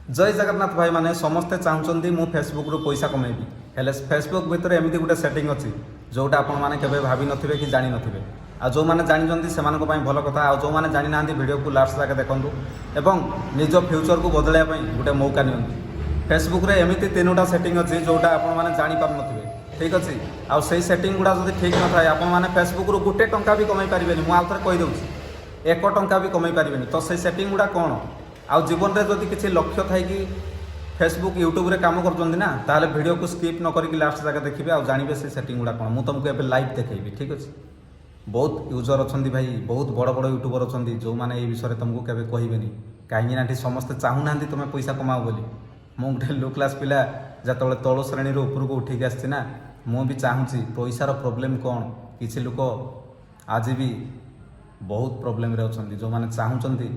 जय जगन्नाथ भाई माने समस्ते चाहते मु फेसबुक रु पैसा कमेबी हेले फेसबुक भितर एमती गोटे सेटिंग अच्छी जोटा आपण मैंने केवे भाभी नथिबे कि जानी नथिबे आ जो माने जानिचंती सेमानक पई भल कथा आ जो माने जानि नांती वीडियो को लास्ट तक देखंतु एवं निज फ्यूचर को बदलैया पई गोटे मौका नियंतु। फेसबुक रे एमती तीनोटा सेटिंग अच्छी जोटा आपण मैंने जानि पार नथिबे ठीक अच्छे आ सेही सेटिंग गुडा जदि ठीक न थाए आपण मैंने फेसबुक रु गोटे टंका भी कमाई पारिबेनी मु आउथरे कहि दउछि 1 टंका भी कमाई पारिबेनी तो सेही सेटिंग गुडा कोन आउ जीवन में जदि किसी लक्ष्य थाई कि फेसबुक यूट्यूब रे काम करछंती ना ताले वीडियो को स्किप न करिक लास्ट तक देखिबे आ जानिबे से सेटिंग गुडा कोन मु तुमको एबे लाइव देखेबी ठीक अछि। बहुत यूजर अच्छा भाई बहुत बड़ बड़ यूट्यूबर अच्छा जो मैंने ये विषय तुमको केवे कहबेनी कहीं समस्ते चाहूना तुम पैसा कमाओ बोली मु गोटे लो क्लास पिला जो तल श्रेणी ऊपर को उठिक आसी मु भी चाहूँगी पैसार प्रोब्लेम कौन किसी लोक आज भी बहुत प्रोब्लेम रे अच्छा जो मैंने चाहूँगी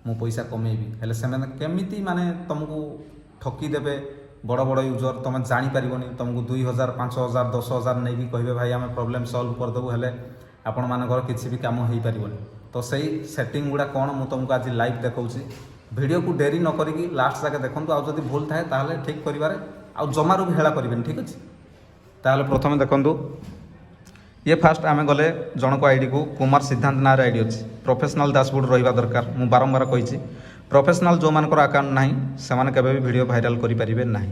मु पैसा कमेबी हेले से केमिति माने तुमको ठकीदेवे बड़ बड़ यूजर तुम जापर तुमको 2000 5000 10,000 नहीं कहे भाई आम प्रोब्लेम सल्व करदेबू हेले आपण मानकर किसी भी काम हो पारिबनी तो सही सेटिंग गुड़ा कौन मु तुमको आज लाइव देखौछि वीडियो को डेरी न करिकी लास्ट तक देखंतु आ जदि भूल थाए ताहले ठीक करिवारे आ जमारू भी हेला करिबेनी ठीक अछि। ताहले प्रथमे देखंतु ये फास्ट आमे गले जनक आईडी को कुमार सिद्धांत नार आईडी अछि प्रोफेशनल डैशबोर्ड रहिबा दरकार मु बारंबार कहिछि प्रोफेशनल जो मानकर अकाउंट नाही सेमाने केबे भी वीडियो वायरल करि परिबे नाही।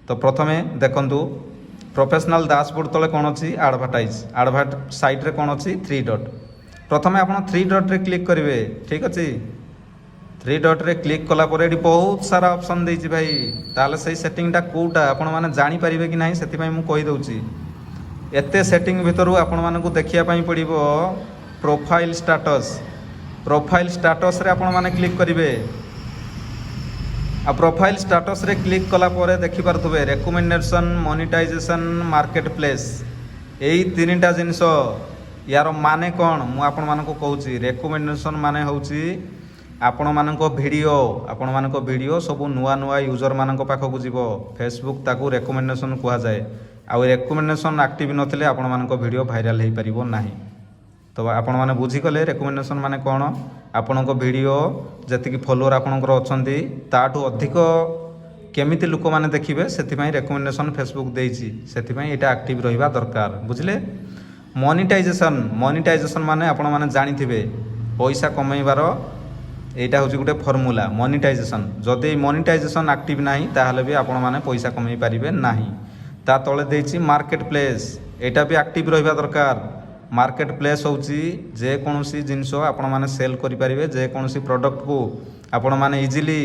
तो प्रथमे देखंतु प्रोफेशनल डैशबोर्ड तले कौन अच्छी एडभार्ट साइट रे कौन अच्छी 3 डॉट प्रथमे आप 3 डॉट रे क्लिक करेंगे ठीक अच्छे 3 डॉट रे क्लिक कला पर ये बहुत सारा ऑप्शन देछि भाई ताले सही सेटिंगटा कोटा आपण माने जानि परिबे कि नाही सेति पई मु कहि दउछि एते सेटिंग भितरु आपण मानकु देखिया पई पड़िबो प्रोफाइल स्टेटस रे आपण माने क्लिक करेंगे आ प्रोफाइल स्टेटस रे क्लिक कला परे देखि पारथुबे रेकमेंडेशन मोनेटाइजेशन मार्केट प्लेस एई तीनटा जिनिस यार माने कौन मु आपण मानको कहूची रेकमेंडेशन माने होउची आपण मानको वीडियो सब नुआ नुआ यूजर मानको पाखकु जीवो फेसबुक ताकू रेकमेंडेशन कुहा जाए आ रेकमेंडेशन एक्टिव नथिले आपण मानको वीडियो वायरल हेई परिबो नाही। तो आपण माने बुझी गले रेकमेंडेशन माने कौन आपणक वीडियो जति फॉलोअर आपणकर अच्छी ताठू अधिक केमिति लोक माने देखिबे सेति रेकमेंडेशन फेसबुक देइछि सेति एटा एक्टिव रहिबा दरकार बुझले। मोनेटाइजेशन माने आपण माने जानिथिबे पैसा कमाइबार एटा होछि गुटे फॉर्मूला मोनेटाइजेशन जदि मोनेटाइजेशन एक्टिव नाही ताहले भी आपण माने पैसा कमाई परिबे नाही। ता तळे देइछि मार्केट प्लेस एटा भी एक्टिव रहिबा दरकार मार्केट प्लेस होची जे कोनोसी जिनस आपण माने सेल करि परिबे जे कोनोसी प्रोडक्ट को आपण माने इजीली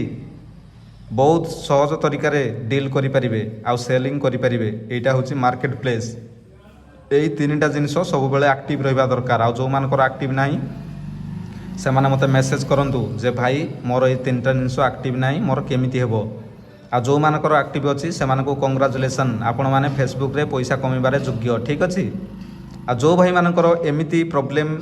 बहुत सहज तरीका रे डील करि परिबे आ सेलिंग करि परिबे एटा होची मार्केट प्लेस एई तीनटा जिनस सब बेले एक्टिव रहिबा दरकार आ जो मानकर एक्टिव नाही से माने मते मेसेज करंतु जे भाई मोर ए तीनटा जिनस एक्टिव नाही मोर केमिति हेबो आ जो मानकर एक्टिव अछि से मानको कांग्रेचुलेशन आपण माने फेसबुक रे पैसा कमिबारे योग्य ठीक अछि। आ जो भाई मानकर एमिति प्रॉब्लम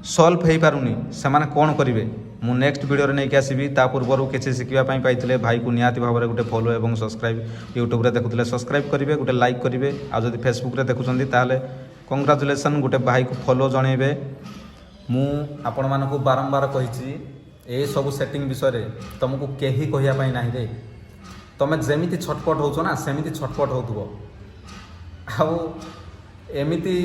सॉल्व हो पारुनी से माने कौन करेंगे मु नेक्स्ट वीडियो रे नहीं आसबि ता पूर्व किसी शिखा पाइले भाई को निहाती भाव में गोटे फॉलो और सब्सक्राइब यूट्यूब रे देखुले सब्सक्राइब करेंगे गोटे लाइक करेंगे आ जदि फेसबुक रे देखुछंती ताले कांग्रेचुलेशन गोटे भाई को फॉलो जनइबे। मु आपण मानकु बारंबार कहिछि ए सब सेटिंग विषय रे तुमको केही कहिया पई नाही रे तमे जेमिति छटपट होछो ना सेमिति छटपट होतबो आ एमिति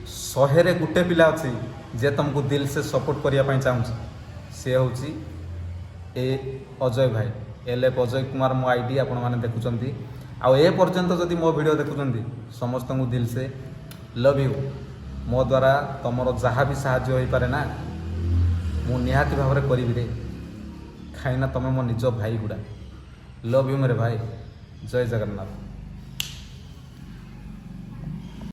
100 रे गुटे पिला अछि जे तुमको दिल से सपोर्ट करिया पई चाहूँ सी हूँ ए अजय भाई एलएफ अजय कुमार मो आईडी आपण माने देखुचंती आ ए पर्यंत जदि मो वीडियो देखुचंती समस्त को दिल से लव यू मो द्वारा तुमर जहाँ भी साहाय्य हो पारे ना मु निहाती भाव में करी रे खाइना तुम मो निज भाई गुड़ा लव यू मेरे भाई जय जगन्नाथ।